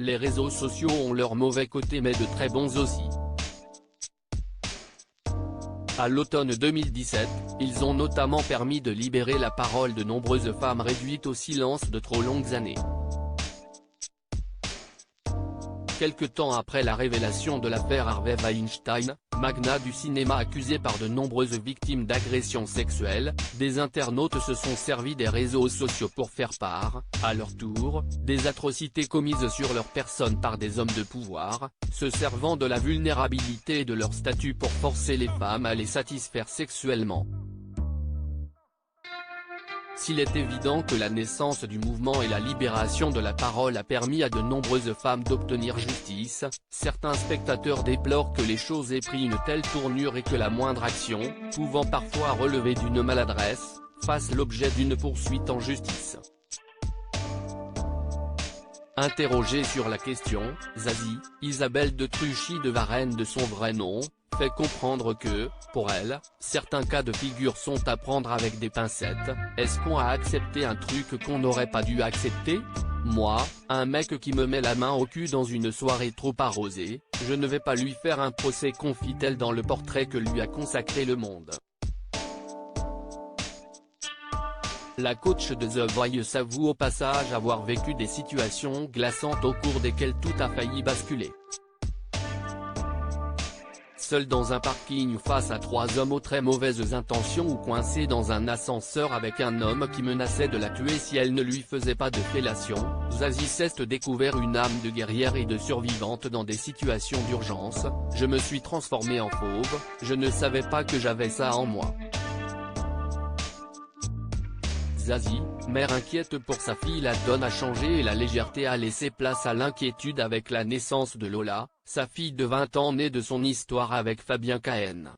les réseaux sociaux ont leurs mauvais côtés mais de très bons aussi. À l'automne 2017, ils ont notamment permis de libérer la parole de nombreuses femmes réduites au silence de trop longues années. Quelque temps après la révélation de l'affaire Harvey Weinstein, magnat du cinéma accusé par de nombreuses victimes d'agressions sexuelles, des internautes se sont servis des réseaux sociaux pour faire part, à leur tour, des atrocités commises sur leur personne par des hommes de pouvoir, se servant de la vulnérabilité de leur statut pour forcer les femmes à les satisfaire sexuellement. S'il est évident que la naissance du mouvement et la libération de la parole a permis à de nombreuses femmes d'obtenir justice, certains spectateurs déplorent que les choses aient pris une telle tournure et que la moindre action, pouvant parfois relever d'une maladresse, fasse l'objet d'une poursuite en justice. Interrogée sur la question, Zazie, Isabelle de Truchy de Varenne de son vrai nom, fait comprendre que, pour elle, certains cas de figure sont à prendre avec des pincettes. Est-ce qu'on a accepté un truc qu'on n'aurait pas dû accepter? Moi, un mec qui me met la main au cul dans une soirée trop arrosée, je ne vais pas lui faire un procès, confie-t-elle dans le portrait que lui a consacré Le Monde. La coach de The Voice s'avoue au passage avoir vécu des situations glaçantes au cours desquelles tout a failli basculer. Seul dans un parking face à 3 hommes aux très mauvaises intentions ou coincé dans un ascenseur avec un homme qui menaçait de la tuer si elle ne lui faisait pas de fellation, Zazie s'est découvert une âme de guerrière et de survivante dans des situations d'urgence. Je me suis transformée en fauve, je ne savais pas que j'avais ça en moi. Zazie, mère inquiète pour sa fille, la donne a changé et la légèreté a laissé place à l'inquiétude avec la naissance de Lola, sa fille de 20 ans née de son histoire avec Fabien Cahen.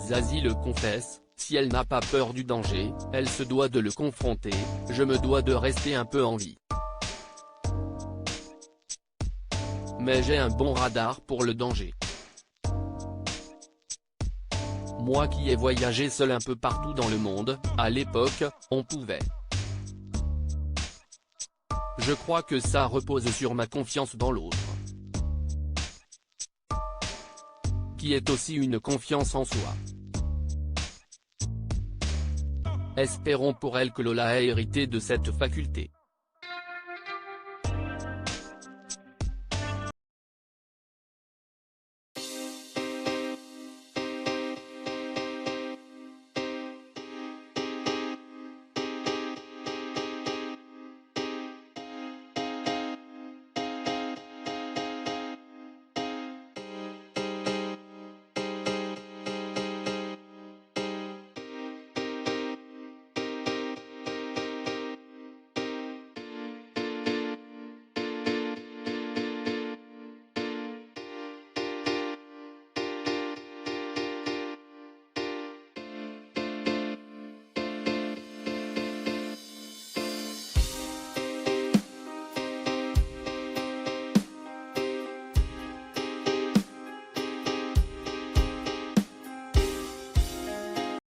Zazie le confesse, si elle n'a pas peur du danger, elle se doit de le confronter, je me dois de rester un peu en vie. Mais j'ai un bon radar pour le danger. Moi qui ai voyagé seul un peu partout dans le monde, à l'époque, on pouvait. Je crois que ça repose sur ma confiance dans l'autre. Qui est aussi une confiance en soi. Espérons pour elle que Lola ait hérité de cette faculté.